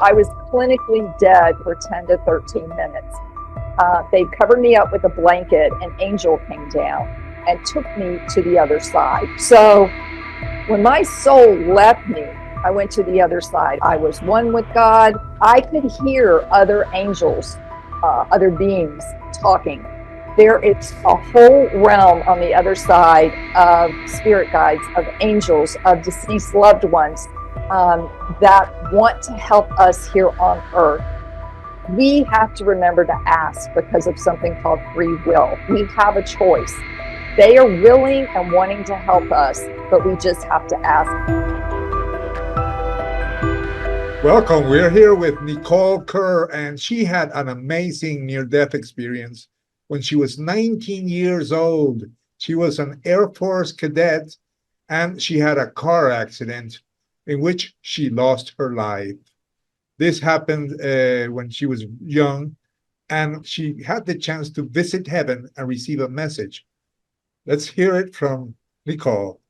I was clinically dead for 10 to 13 minutes. They covered me up with a blanket. An angel came down and took me to the other side. So when my soul left me, I went to the other side. I was one with God. I could hear other angels, other beings talking. There is a whole realm on the other side of spirit guides, of angels, of deceased loved ones that want to help us here on earth. We have to remember to ask because of something called free will. We have a choice. They are willing and wanting to help us, but we just have to ask. Welcome. We're here with Nicole Kerr, and she had an amazing near-death experience when she was 19 years old. She was an Air Force cadet, and she had a car accident in which she lost her life. This happened when she was young, and she had the chance to visit heaven and receive a message. Let's hear it from Nicole.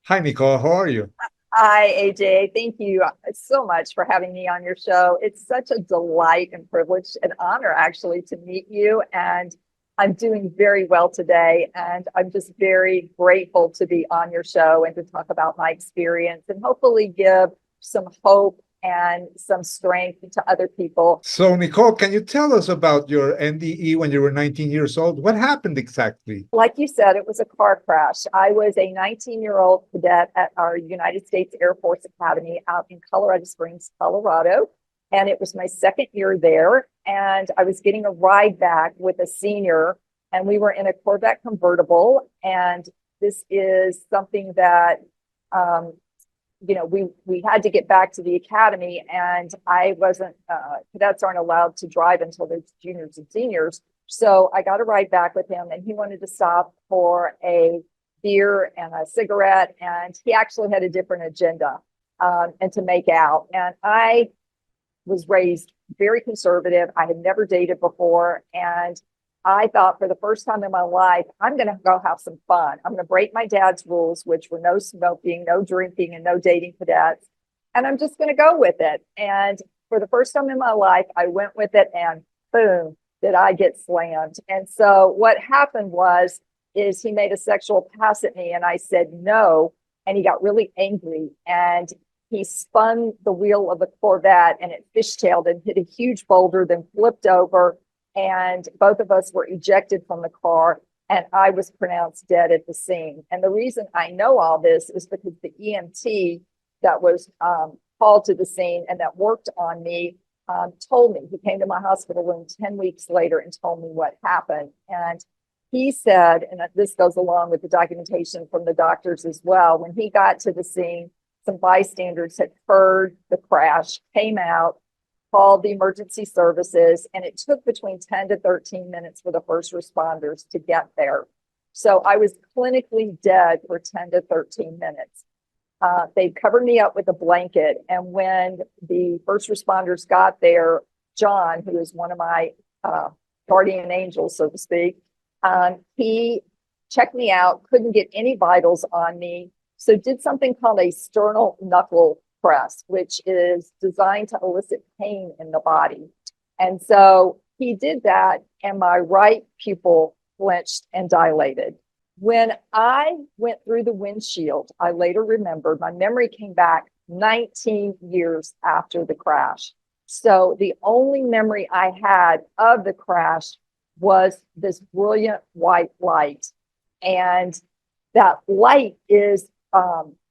Hi, Nicole. How are you? Hi, AJ. Thank you so much for having me on your show. It's such a delight and privilege and honor, actually, to meet you. And I'm doing very well today. And I'm just very grateful to be on your show and to talk about my experience and hopefully give some hope and some strength to other people. So, Nicole, can you tell us about your NDE when you were 19 years old? What happened exactly? Like you said, it was a car crash. I was a 19-year-old cadet at our United States Air Force Academy out in Colorado Springs, Colorado. And it was my second year there. And I was getting a ride back with a senior, and we were in a Corvette convertible. And this is something that, we had to get back to the academy, and I wasn't, cadets aren't allowed to drive until they're juniors and seniors. So I got a ride back with him, and he wanted to stop for a beer and a cigarette. And he actually had a different agenda and to make out. And I was raised very conservative. I had never dated before. And I thought for the first time in my life, I'm going to go have some fun. I'm going to break my dad's rules, which were no smoking, no drinking, and no dating cadets. And I'm just going to go with it. And for the first time in my life, I went with it, and boom, did I get slammed. And so what happened is he made a sexual pass at me, and I said no. And he got really angry, and he spun the wheel of the Corvette, and it fishtailed and hit a huge boulder, then flipped over. And both of us were ejected from the car, and I was pronounced dead at the scene. And the reason I know all this is because the EMT that was called to the scene and that worked on me told me. He came to my hospital room 10 weeks later and told me what happened. And he said, and this goes along with the documentation from the doctors as well, when he got to the scene, some bystanders had heard the crash, came out, called the emergency services, and it took between 10 to 13 minutes for the first responders to get there. So I was clinically dead for 10 to 13 minutes. They covered me up with a blanket, and when the first responders got there, John, who is one of my guardian angels, so to speak, he checked me out, couldn't get any vitals on me, so did something called a sternal knuckle press, which is designed to elicit pain in the body. And so he did that, and my right pupil flinched and dilated. When I went through the windshield, I later remembered, my memory came back 19 years after the crash. So the only memory I had of the crash was this brilliant white light. And that light is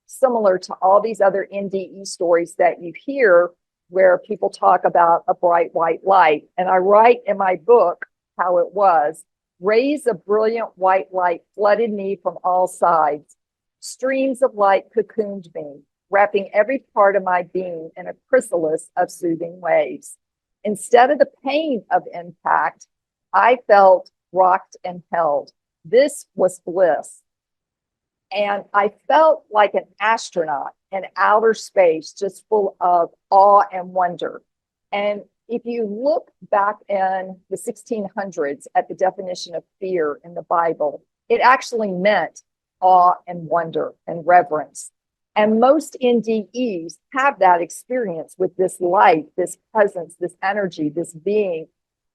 similar to all these other NDE stories that you hear where people talk about a bright white light. And I write in my book how it was. Rays of brilliant white light flooded me from all sides. Streams of light cocooned me, wrapping every part of my being in a chrysalis of soothing waves. Instead of the pain of impact, I felt rocked and held. This was bliss. And I felt like an astronaut in outer space, just full of awe and wonder. And if you look back in the 1600s at the definition of fear in the Bible, it actually meant awe and wonder and reverence. And most NDEs have that experience with this light, this presence, this energy, this being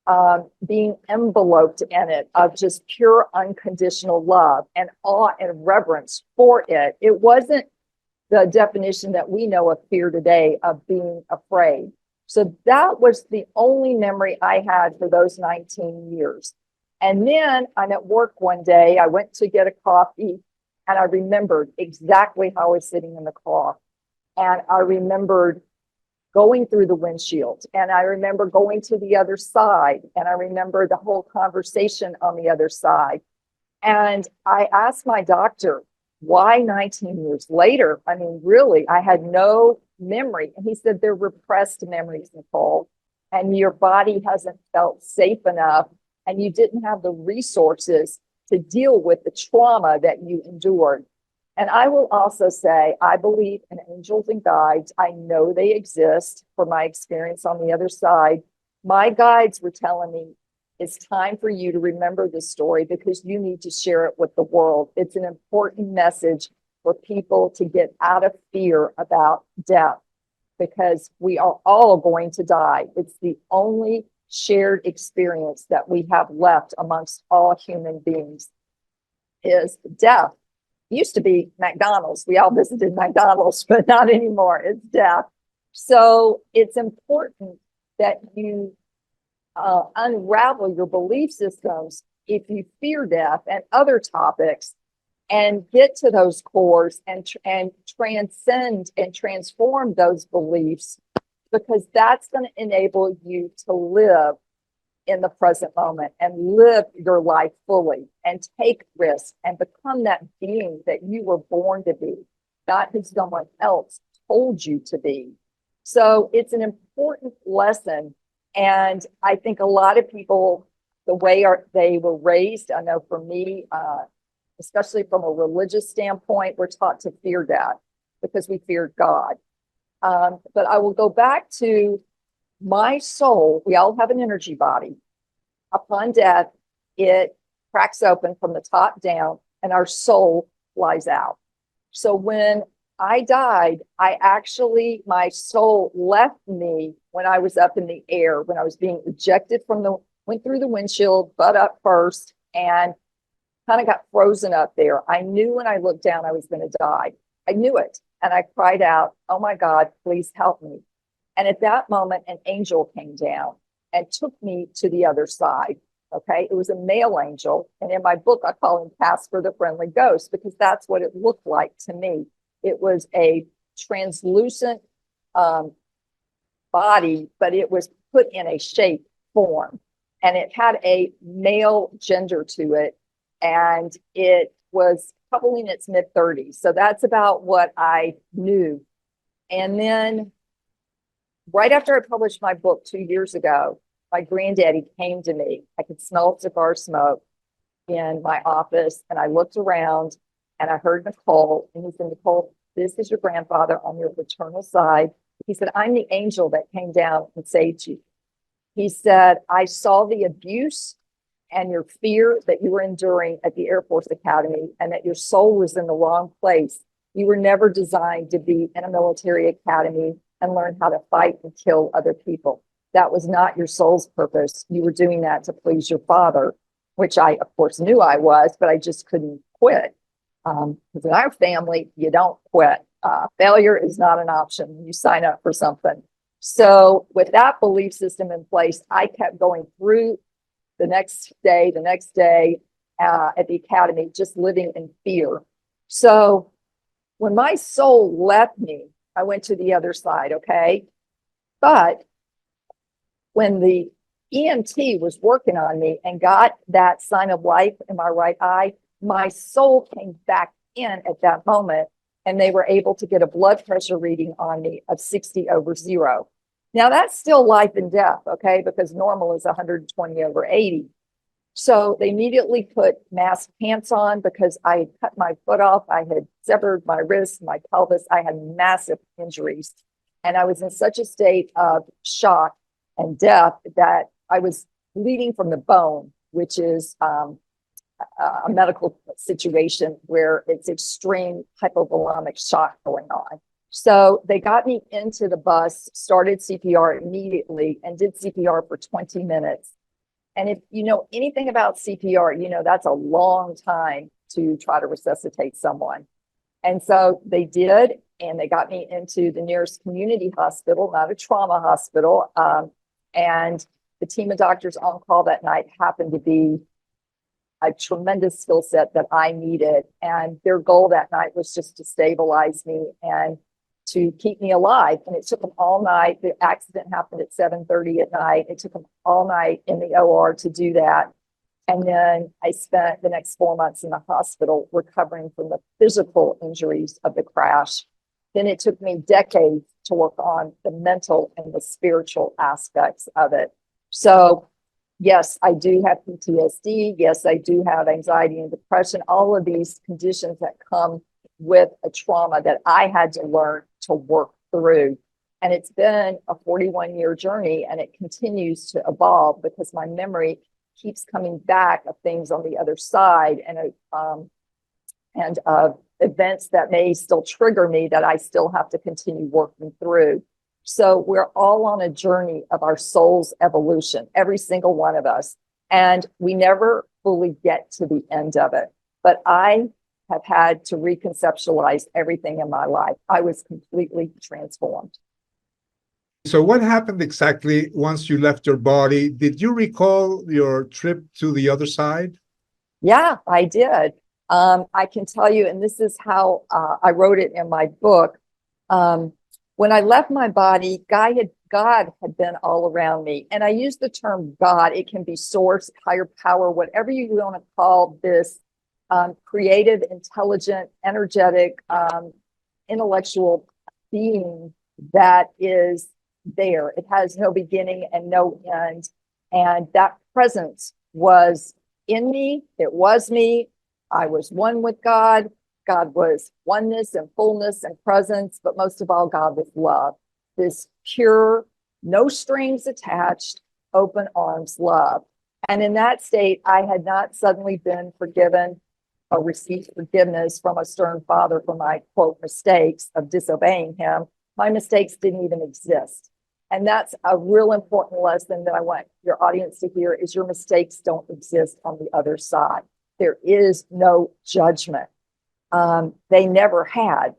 enveloped in it of just pure unconditional love and awe and reverence for it. It wasn't the definition that we know of fear today of being afraid. So that was the only memory I had for those 19 years. And then I'm at work one day, I went to get a coffee, and I remembered exactly how I was sitting in the car. And I remembered going through the windshield, and I remember going to the other side, and I remember the whole conversation on the other side. And I asked my doctor, why 19 years later? I mean, really, I had no memory. And he said, they're repressed memories, Nicole, and your body hasn't felt safe enough, and you didn't have the resources to deal with the trauma that you endured. And I will also say, I believe in angels and guides. I know they exist from my experience on the other side. My guides were telling me, it's time for you to remember this story because you need to share it with the world. It's an important message for people to get out of fear about death, because we are all going to die. It's the only shared experience that we have left amongst all human beings is death. It used to be McDonald's. We all visited McDonald's, but not anymore. It's death. So it's important that you unravel your belief systems if you fear death and other topics, and get to those cores and transcend and transform those beliefs, because that's going to enable you to live in the present moment and live your life fully and take risks and become that being that you were born to be, not who someone else told you to be. So it's an important lesson. And I think a lot of people, the way they were raised, I know for me, especially from a religious standpoint, we're taught to fear death because we feared God. But I will go back to my soul. We all have an energy body. Upon death, it cracks open from the top down and our soul flies out. So when I died, my soul left me when I was up in the air, when I was being ejected went through the windshield, butt up first, and kind of got frozen up there. I knew when I looked down, I was going to die. I knew it. And I cried out, oh my God, please help me. And at that moment, an angel came down and took me to the other side. Okay. It was a male angel. And in my book, I call him Casper the Friendly Ghost, because that's what it looked like to me. It was a translucent body, but it was put in a shape form, and it had a male gender to it. And it was probably in its mid-30s. So that's about what I knew. And then right after I published my book 2 years ago, my granddaddy came to me. I could smell cigar smoke in my office, and I looked around and I heard Nicole, and he said, Nicole, this is your grandfather on your paternal side. He said, I'm the angel that came down and saved you. He said, I saw the abuse and your fear that you were enduring at the Air Force Academy, and that your soul was in the wrong place. You were never designed to be in a military academy and learn how to fight and kill other people. That was not your soul's purpose. You were doing that to please your father, which I, of course, knew I was, but I just couldn't quit. Because in our family, you don't quit. Failure is not an option when you sign up for something. So with that belief system in place, I kept going through the next day at the academy, just living in fear. So when my soul left me, I went to the other side, okay? But when the EMT was working on me and got that sign of life in my right eye, my soul came back in at that moment, and they were able to get a blood pressure reading on me of 60/0. Now that's still life and death, okay? Because normal is 120/80. So they immediately put mask pants on because I had cut my foot off. I had severed my wrist, my pelvis. I had massive injuries. And I was in such a state of shock and death that I was bleeding from the bone, which is a medical situation where it's extreme hypovolemic shock going on. So they got me into the bus, started CPR immediately, and did CPR for 20 minutes. And if you know anything about CPR, you know that's a long time to try to resuscitate someone. And so they did, and they got me into the nearest community hospital, not a trauma hospital. And the team of doctors on call that night happened to be a tremendous skill set that I needed. And their goal that night was just to stabilize me and to keep me alive. And it took them all night. The accident happened at 7:30 at night. It took them all night in the OR to do that. And then I spent the next 4 months in the hospital recovering from the physical injuries of the crash. Then it took me decades to work on the mental and the spiritual aspects of it. So yes, I do have PTSD. Yes, I do have anxiety and depression, all of these conditions that come with a trauma that I had to learn to work through. And it's been a 41-year journey, and it continues to evolve because my memory keeps coming back of things on the other side and events that may still trigger me that I still have to continue working through. So we're all on a journey of our soul's evolution, every single one of us. And we never fully get to the end of it. But I have had to reconceptualize everything in my life. I was completely transformed. So what happened exactly once you left your body? Did you recall your trip to the other side? Yeah, I did. I can tell you, and this is how I wrote it in my book. When I left my body, God had been all around me. And I use the term God. It can be source, higher power, whatever you want to call this creative, intelligent, energetic, intellectual being that is there. It has no beginning and no end. And that presence was in me. It was me. I was one with God. God was oneness and fullness and presence, but most of all, God was love. This pure, no strings attached, open arms love. And in that state, I had not suddenly been forgiven or received forgiveness from a stern father for my, quote, mistakes of disobeying him. My mistakes didn't even exist. And that's a real important lesson that I want your audience to hear is your mistakes don't exist on the other side. There is no judgment. They never had.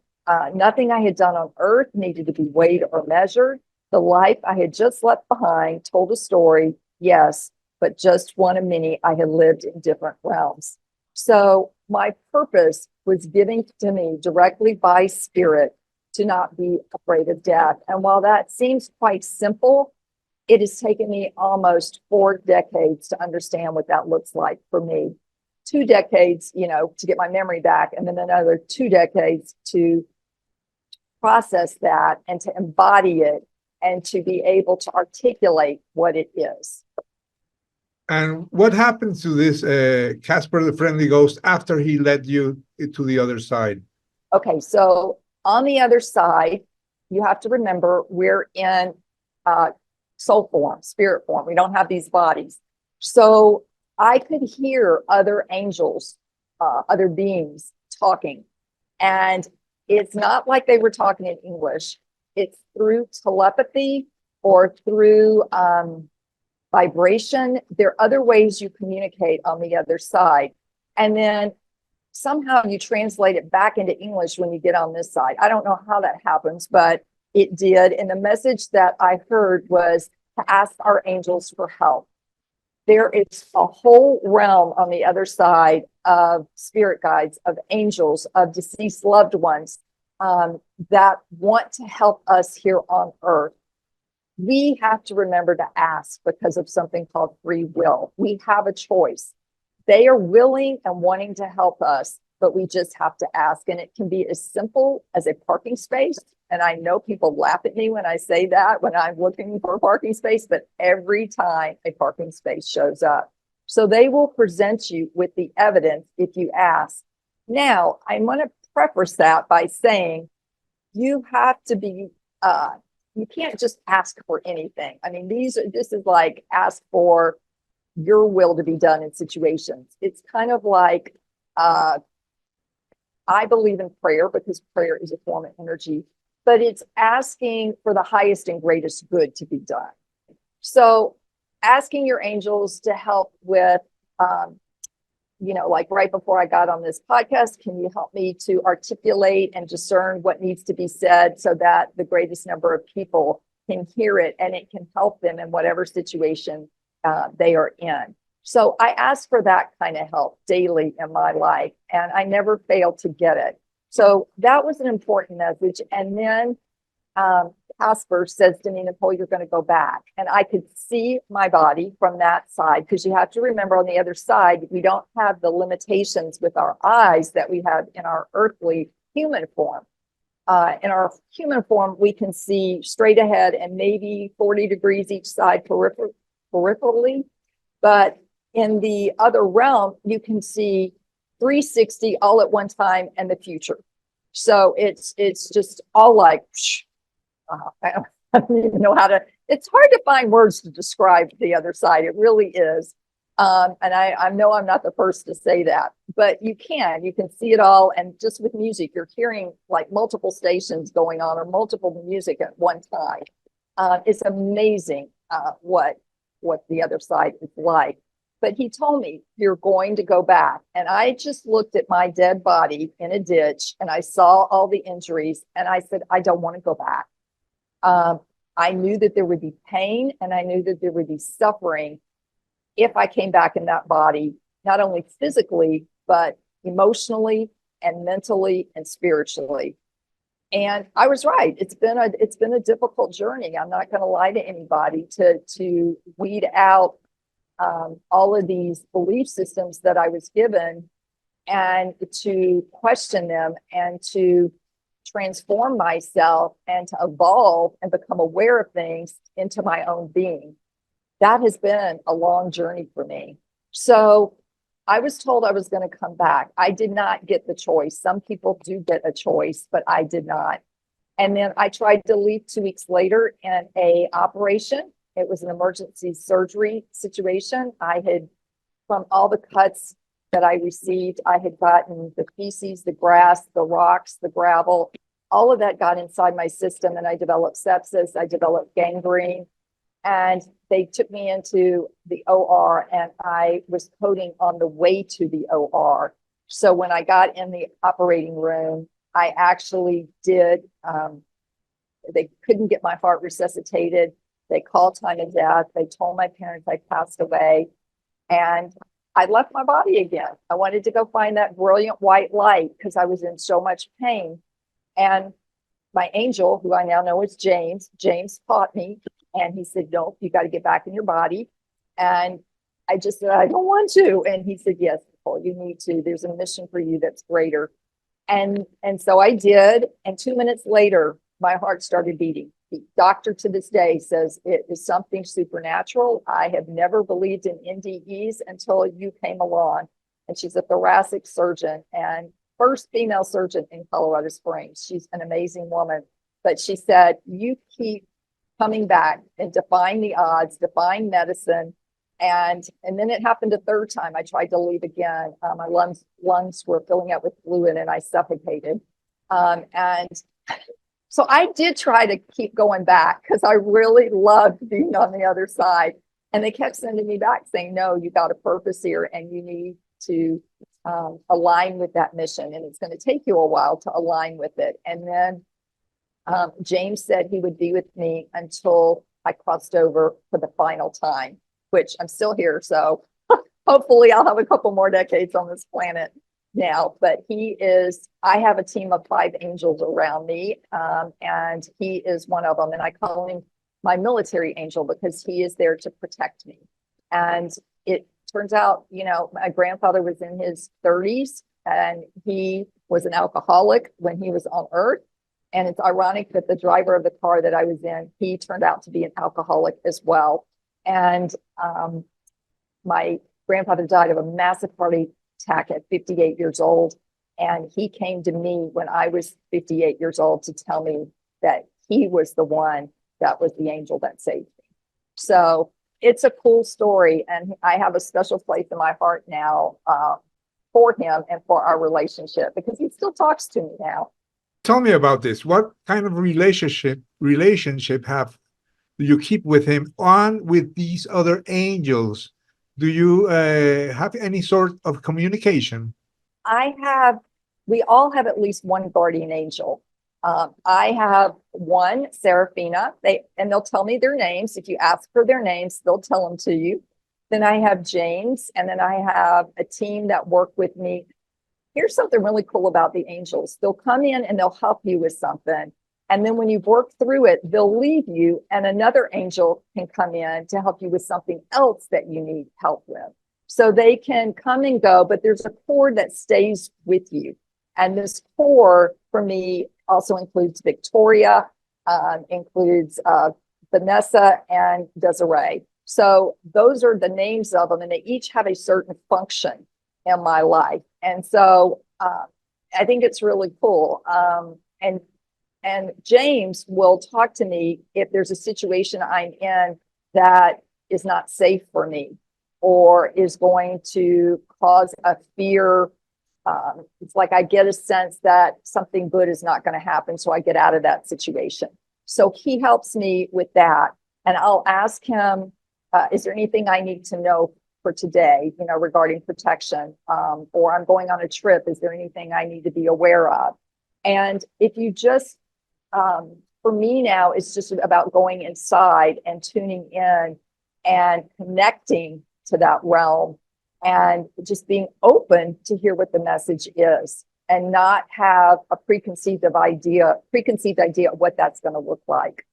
Nothing I had done on earth needed to be weighed or measured. The life I had just left behind told a story, yes, but just one of many I had lived in different realms. So my purpose was given to me directly by spirit to not be afraid of death. And while that seems quite simple, it has taken me almost 4 decades to understand what that looks like for me. 2 decades, to get my memory back, and then another 2 decades to process that and to embody it and to be able to articulate what it is. And what happened to this Casper the Friendly Ghost after he led you to the other side? Okay, so on the other side, you have to remember we're in soul form, spirit form. We don't have these bodies. So I could hear other angels, other beings talking. And it's not like they were talking in English. It's through telepathy or through vibration. There are other ways you communicate on the other side. And then somehow you translate it back into English when you get on this side. I don't know how that happens, but it did. And the message that I heard was to ask our angels for help. There is a whole realm on the other side of spirit guides, of angels, of deceased loved ones that want to help us here on earth. We have to remember to ask because of something called free will. We have a choice. They are willing and wanting to help us, but we just have to ask. And it can be as simple as a parking space. And I know people laugh at me when I say that, when I'm looking for a parking space, but every time a parking space shows up. So they will present you with the evidence if you ask. Now, I'm going to preface that by saying you have to be, you can't just ask for anything. I mean, this is like ask for your will to be done in situations. It's kind of like, I believe in prayer because prayer is a form of energy, but it's asking for the highest and greatest good to be done. So asking your angels to help with, like right before I got on this podcast, can you help me to articulate and discern what needs to be said so that the greatest number of people can hear it and it can help them in whatever situation they are in. So I ask for that kind of help daily in my life, and I never fail to get it. So that was an important message. And then Casper says to me, Nicole, you're going to go back. And I could see my body from that side, because you have to remember on the other side, we don't have the limitations with our eyes that we have in our earthly human form. In our human form, we can see straight ahead and maybe 40 degrees each side peripherally. But in the other realm, you can see 360 all at one time and the future. So it's just all like, I don't even know how to, it's hard to find words to describe the other side. It really is. And I know I'm not the first to say that, but you can see it all. And just with music, you're hearing like multiple stations going on or multiple music at one time. It's amazing what the other side is like. But he told me, you're going to go back. And I just looked at my dead body in a ditch and I saw all the injuries. And I said, I don't want to go back. I knew that there would be pain and I knew that there would be suffering if I came back in that body, not only physically, but emotionally and mentally and spiritually. And I was right. It's been a difficult journey. I'm not going to lie to anybody to weed out all of these belief systems that I was given and to question them and to transform myself and to evolve and become aware of things into my own being. That has been a long journey for me. So I was told I was going to come back. I did not get the choice. Some people do get a choice, but I did not. And then I tried to leave 2 weeks later in a operation. It was an emergency surgery situation. From all the cuts that I received, I had gotten the feces, the grass, the rocks, the gravel, all of that got inside my system, and I developed sepsis, I developed gangrene, and they took me into the OR, and I was coding on the way to the OR. So when I got in the operating room, I actually did, they couldn't get my heart resuscitated. They called time of death. They told my parents I passed away, and I left my body again. I wanted to go find that brilliant white light because I was in so much pain. And my angel, who I now know is James taught me, and he said, no, you got to get back in your body. And I just said, I don't want to. And he said, yes, Nicole, you need to. There's a mission for you that's greater. And so I did. And 2 minutes later, my heart started beating. The doctor to this day says it is something supernatural. I have never believed in NDEs until you came along. And she's a thoracic surgeon and first female surgeon in Colorado Springs. She's an amazing woman. But she said, you keep coming back and defying the odds, defying medicine. And then it happened a third time. I tried to leave again. My lungs were filling up with fluid and I suffocated. So I did try to keep going back because I really loved being on the other side. And they kept sending me back saying, no, you got a purpose here and you need to align with that mission. And it's going to take you a while to align with it. And then James said he would be with me until I crossed over for the final time, which I'm still here. So hopefully I'll have a couple more decades on this planet now, but I have a team of 5 angels around me, and he is one of them. And I call him my military angel because he is there to protect me. And it turns out, my grandfather was in his 30s and he was an alcoholic when he was on Earth. And it's ironic that the driver of the car that I was in, he turned out to be an alcoholic as well. And my grandfather died of a massive heart attack at 58 years old. And he came to me when I was 58 years old to tell me that he was the one that was the angel that saved me. So it's a cool story, and I have a special place in my heart now for him and for our relationship, because he still talks to me now. Tell me about this. What kind of relationship have do you keep with him on with these other angels? Do you have any sort of communication? We all have at least one guardian angel. I have one, Seraphina, they'll tell me their names. If you ask for their names, they'll tell them to you. Then I have James, and then I have a team that work with me. Here's something really cool about the angels. They'll come in and they'll help you with something. And then when you've worked through it, they'll leave you, and another angel can come in to help you with something else that you need help with. So they can come and go, but there's a core that stays with you. And this core for me also includes Victoria, includes Vanessa and Desiree. So those are the names of them, and they each have a certain function in my life. And so I think it's really cool. And James will talk to me if there's a situation I'm in that is not safe for me or is going to cause a fear. It's like I get a sense that something good is not going to happen, so I get out of that situation. So he helps me with that. And I'll ask him, is there anything I need to know for today, regarding protection? Or I'm going on a trip. Is there anything I need to be aware of? And if you just, for me now, it's just about going inside and tuning in and connecting to that realm and just being open to hear what the message is and not have a preconceived idea of what that's going to look like.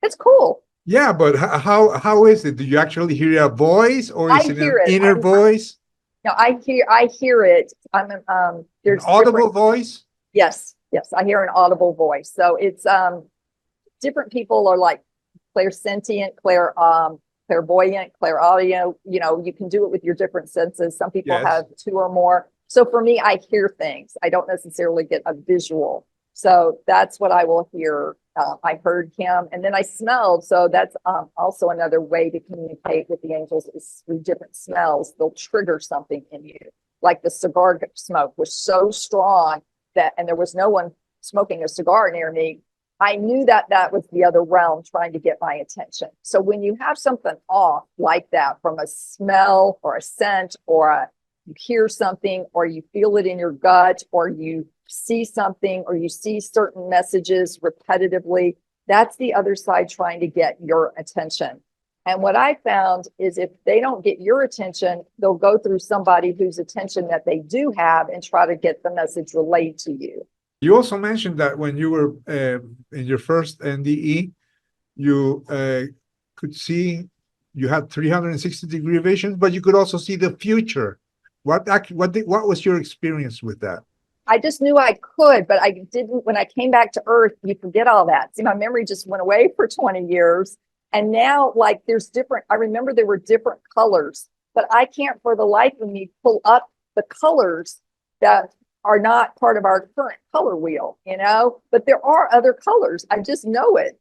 It's cool. Yeah, but how is it? Do you actually hear a voice, or is it an inner voice? No, I hear it. There's an audible voice? Yes, I hear an audible voice. So it's different people are like clairsentient, clairvoyant, clairaudio. You can do it with your different senses. Some people have two or more. So for me, I hear things. I don't necessarily get a visual. So that's what I will hear. I heard him, and then I smelled. So that's also another way to communicate with the angels is through different smells. They'll trigger something in you. Like the cigar smoke was so strong and there was no one smoking a cigar near me. I knew that was the other realm trying to get my attention. So when you have something off like that from a smell or a scent, or you hear something, or you feel it in your gut, or you see something, or you see certain messages repetitively, that's the other side trying to get your attention. And what I found is if they don't get your attention, they'll go through somebody whose attention that they do have and try to get the message relayed to you. You also mentioned that when you were in your first NDE, you could see, you had 360-degree vision, but you could also see the future. What was your experience with that? I just knew I could, but I didn't. When I came back to Earth, you forget all that. See, my memory just went away for 20 years. And now, like, I remember there were different colors, but I can't for the life of me pull up the colors that are not part of our current color wheel, but there are other colors. I just know it,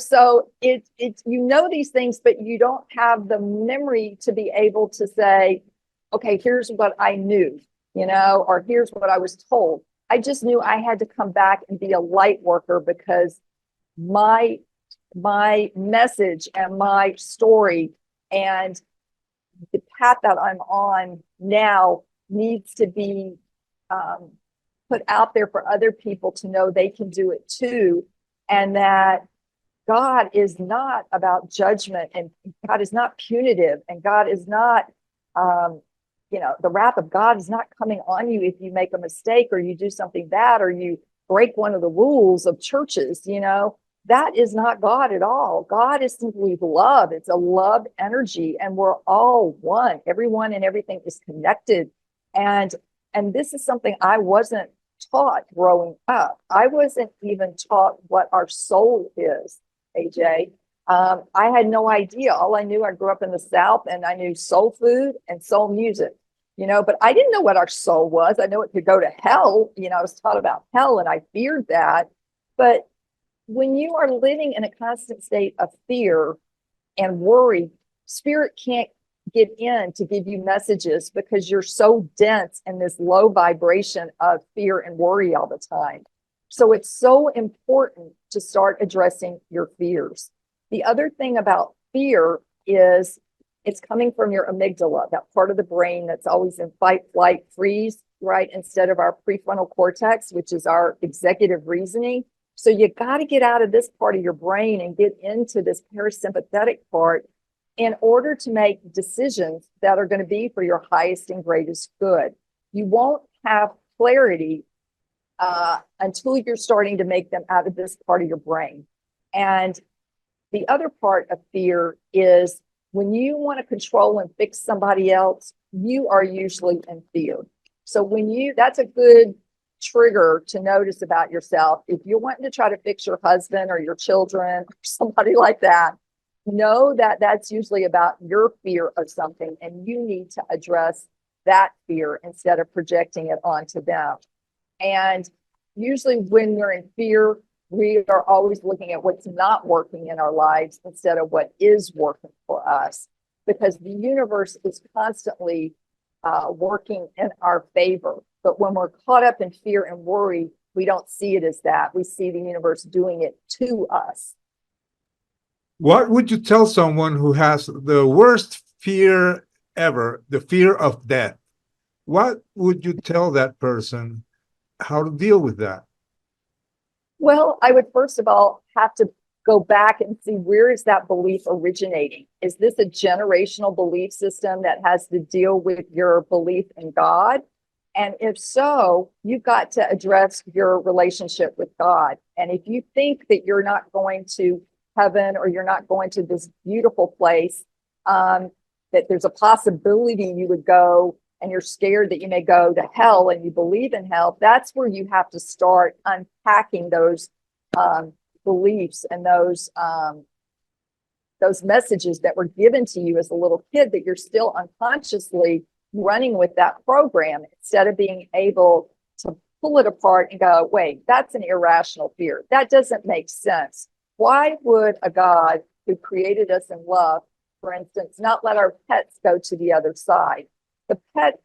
so these things, but you don't have the memory to be able to say, okay, here's what I knew, or here's what I was told. I just knew I had to come back and be a light worker, because my message and my story and the path that I'm on now needs to be put out there for other people to know they can do it too. And that God is not about judgment, and God is not punitive, and God is not, the wrath of God is not coming on you if you make a mistake or you do something bad or you break one of the rules of churches, that is not God at all. God is simply love. It's a love energy, and we're all one. Everyone and everything is connected. And this is something I wasn't taught growing up. I wasn't even taught what our soul is, AJ. I had no idea. All I knew, I grew up in the South, and I knew soul food and soul music, but I didn't know what our soul was. I know it could go to hell. I was taught about hell, and I feared that. But when you are living in a constant state of fear and worry, spirit can't get in to give you messages because you're so dense in this low vibration of fear and worry all the time. So it's so important to start addressing your fears. The other thing about fear is it's coming from your amygdala, that part of the brain that's always in fight, flight, freeze, right? Instead of our prefrontal cortex, which is our executive reasoning. So you got to get out of this part of your brain and get into this parasympathetic part in order to make decisions that are going to be for your highest and greatest good. You won't have clarity until you're starting to make them out of this part of your brain. And the other part of fear is when you want to control and fix somebody else, you are usually in fear. So that's a good trigger to notice about yourself. If you're wanting to try to fix your husband or your children or somebody like that, know that that's usually about your fear of something, and you need to address that fear instead of projecting it onto them. And usually when we're in fear, we are always looking at what's not working in our lives instead of what is working for us, because the universe is constantly working in our favor. But when we're caught up in fear and worry, we don't see it as that. We see the universe doing it to us. What would you tell someone who has the worst fear ever, the fear of death? What would you tell that person how to deal with that? Well, I would first of all have to go back and see, where is that belief originating? Is this a generational belief system that has to deal with your belief in God? And if so, you've got to address your relationship with God. And if you think that you're not going to heaven or you're not going to this beautiful place, that there's a possibility you would go, and you're scared that you may go to hell and you believe in hell, that's where you have to start unpacking those beliefs and those messages that were given to you as a little kid that you're still unconsciously running with that program, instead of being able to pull it apart and go, wait, that's an irrational fear. That doesn't make sense. Why would a God who created us in love, for instance, not let our pets go to the other side?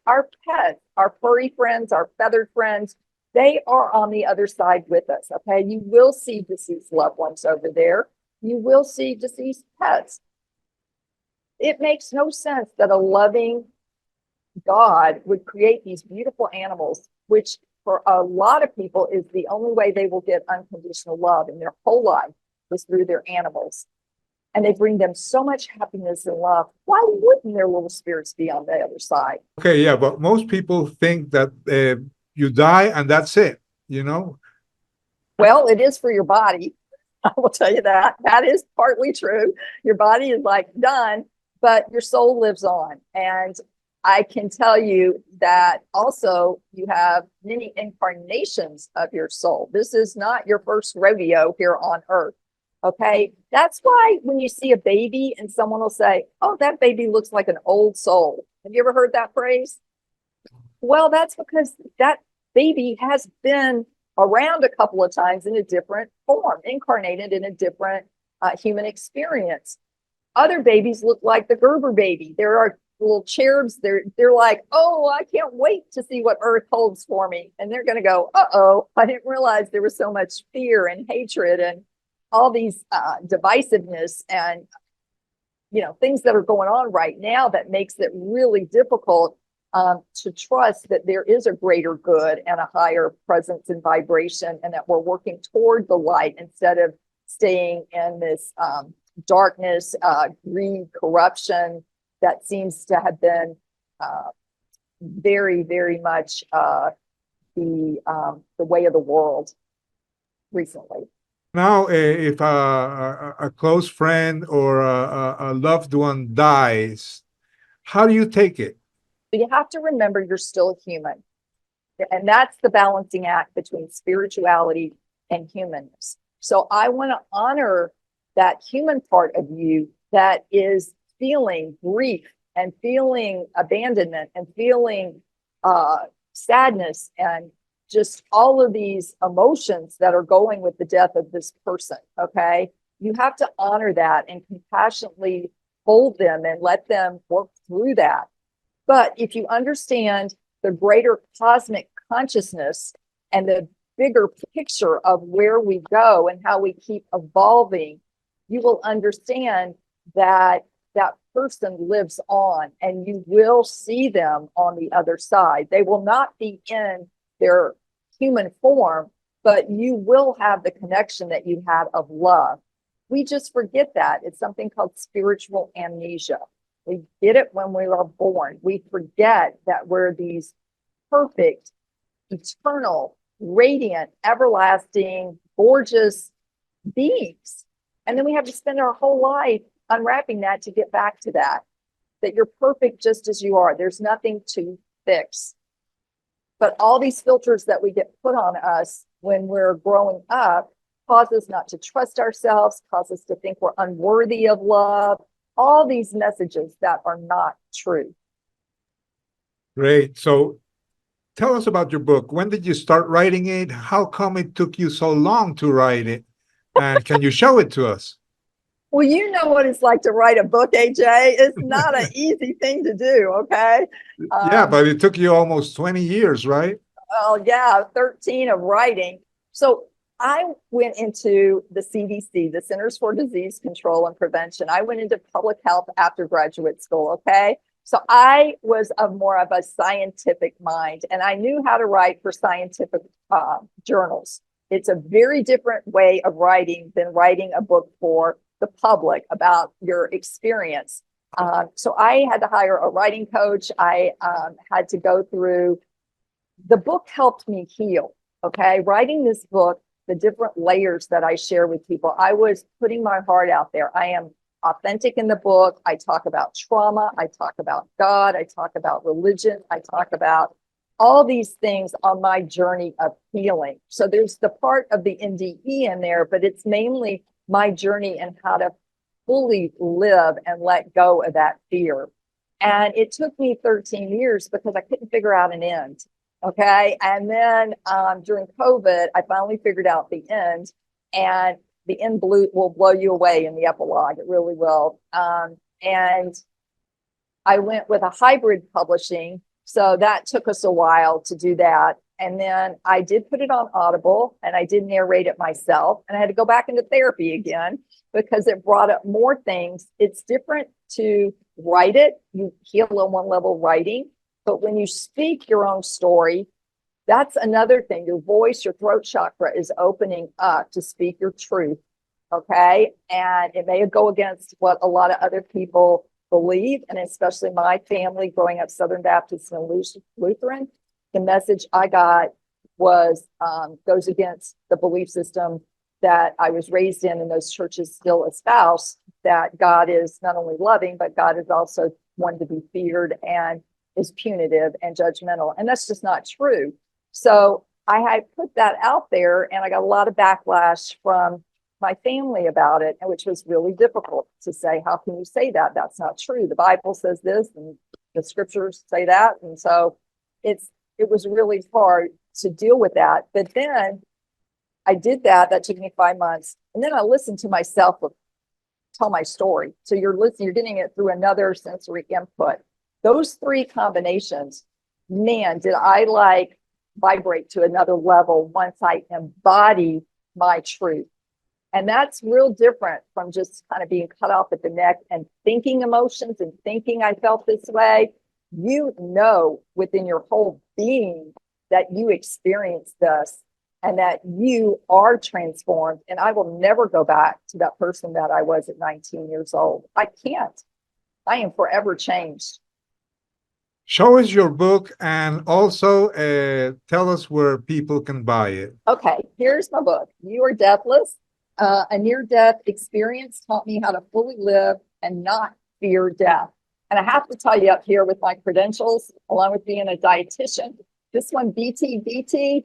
Our pets, our furry friends, our feathered friends, they are on the other side with us, okay? You will see deceased loved ones over there. You will see deceased pets. It makes no sense that a loving God would create these beautiful animals, which for a lot of people is the only way they will get unconditional love in their whole life, is through their animals. And they bring them so much happiness and love. Why wouldn't their little spirits be on the other side? Okay, yeah, but most people think that you die and that's it, you know? Well, it is for your body. I will tell you that. That is partly true. Your body is like done, but your soul lives on. And I can tell you that also you have many incarnations of your soul. This is not your first rodeo here on earth. Okay, that's why when you see a baby and someone will say, oh, that baby looks like an old soul. Have you ever heard that phrase? Well, that's because that baby has been around a couple of times in a different form, incarnated in a different human experience. Other babies look like the Gerber baby. There are little cherubs. They're like, oh, I can't wait to see what Earth holds for me. And they're going to go, uh-oh, I didn't realize there was so much fear and hatred and all these divisiveness and, things that are going on right now that makes it really difficult to trust that there is a greater good and a higher presence and vibration, and that we're working toward the light instead of staying in this darkness, greed, corruption that seems to have been very, very much the way of the world recently. Now, if a close friend or a loved one dies, how do you take it? You have to remember you're still human. And that's the balancing act between spirituality and humanness. So I want to honor that human part of you that is feeling grief and feeling abandonment and feeling sadness and just all of these emotions that are going with the death of this person, okay? you have to honor that and compassionately hold them and let them work through that. But if you understand the greater cosmic consciousness and the bigger picture of where we go and how we keep evolving, you will understand that that person lives on and you will see them on the other side. They will not be in their human form, but you will have the connection that you had of love. We just forget that. It's something called spiritual amnesia. We get it when we are born. We forget that we're these perfect, eternal, radiant, everlasting, gorgeous beings. And then we have to spend our whole life unwrapping that to get back to that you're perfect just as you are. There's nothing to fix. But all these filters that we get put on us when we're growing up cause us not to trust ourselves, cause us to think we're unworthy of love, all these messages that are not true. Great. So tell us about your book. When did you start writing it? How come it took you so long to write it? And can you show it to us? Well, you know what it's like to write a book, AJ. It's not an easy thing to do, okay? Yeah, but it took you almost 20 years, right? Well, yeah, 13 of writing. So I went into the CDC, the Centers for Disease Control and Prevention. I went into public health after graduate school, okay? So I was more of a scientific mind, and I knew how to write for scientific journals. It's a very different way of writing than writing a book for the public about your experience. So I had to hire a writing coach. I had to go through, the book helped me heal, okay? Writing this book, the different layers that I share with people, I was putting my heart out there. I am authentic in the book. I talk about trauma. I talk about God. I talk about religion. I talk about all these things on my journey of healing. So there's the part of the NDE in there, but it's mainly my journey and how to fully live and let go of that fear. And it took me 13 years because I couldn't figure out an end. Okay. And then during COVID, I finally figured out the end, and the end will blow you away in the epilogue. It really will. And I went with a hybrid publishing. So that took us a while to do that. And then I did put it on Audible, and I did narrate it myself. And I had to go back into therapy again because it brought up more things. It's different to write it. You heal on one level writing. But when you speak your own story, that's another thing. Your voice, your throat chakra is opening up to speak your truth. Okay. And it may go against what a lot of other people believe, and especially my family growing up Southern Baptist and Lutheran. The message I got was goes against the belief system that I was raised in, and those churches still espouse that God is not only loving, but God is also one to be feared and is punitive and judgmental. And that's just not true. So I had put that out there, and I got a lot of backlash from my family about it, and which was really difficult to say, how can you say that? That's not true. The Bible says this, and the scriptures say that. And so it was really hard to deal with that. But then I did that. That took me 5 months. And then I listened to myself tell my story. So you're listening, you're getting it through another sensory input. Those three combinations, man, did I vibrate to another level once I embody my truth. And that's real different from just kind of being cut off at the neck and thinking emotions and thinking I felt this way. You know within your whole being that you experienced this and that you are transformed. And I will never go back to that person that I was at 19 years old. I can't. I am forever changed. Show us your book, and also tell us where people can buy it. Okay, here's my book. You Are Deathless. A near-death experience taught me how to fully live and not fear death. And I have to tell you up here with my credentials, along with being a dietitian, this one, BT,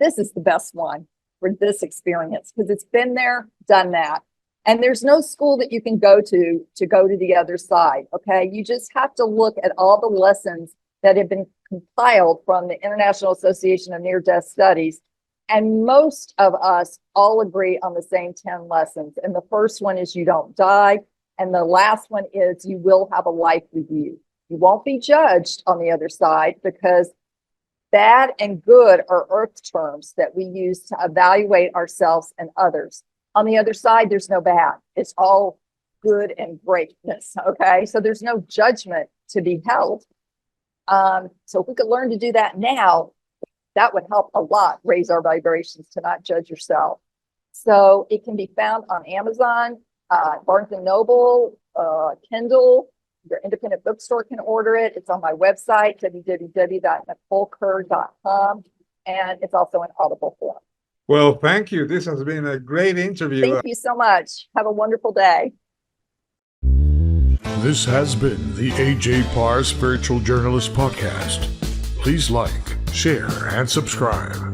this is the best one for this experience because it's been there, done that. And there's no school that you can go to the other side, okay? You just have to look at all the lessons that have been compiled from the International Association of Near-Death Studies And most of us all agree on the same 10 lessons. And the first one is you don't die. And the last one is you will have a life review. You won't be judged on the other side, because bad and good are earth terms that we use to evaluate ourselves and others. On the other side, there's no bad. It's all good and greatness, okay? So there's no judgment to be held. So if we could learn to do that now, that would help a lot raise our vibrations, to not judge yourself. So it can be found on Amazon, Barnes & Noble, Kindle. Your independent bookstore can order it. It's on my website, www.nicolekerr.com, and it's also in Audible form. Well, thank you. This has been a great interview. Thank you so much. Have a wonderful day. This has been the A.J. Parr Spiritual Journalist Podcast. Please like, share, and subscribe.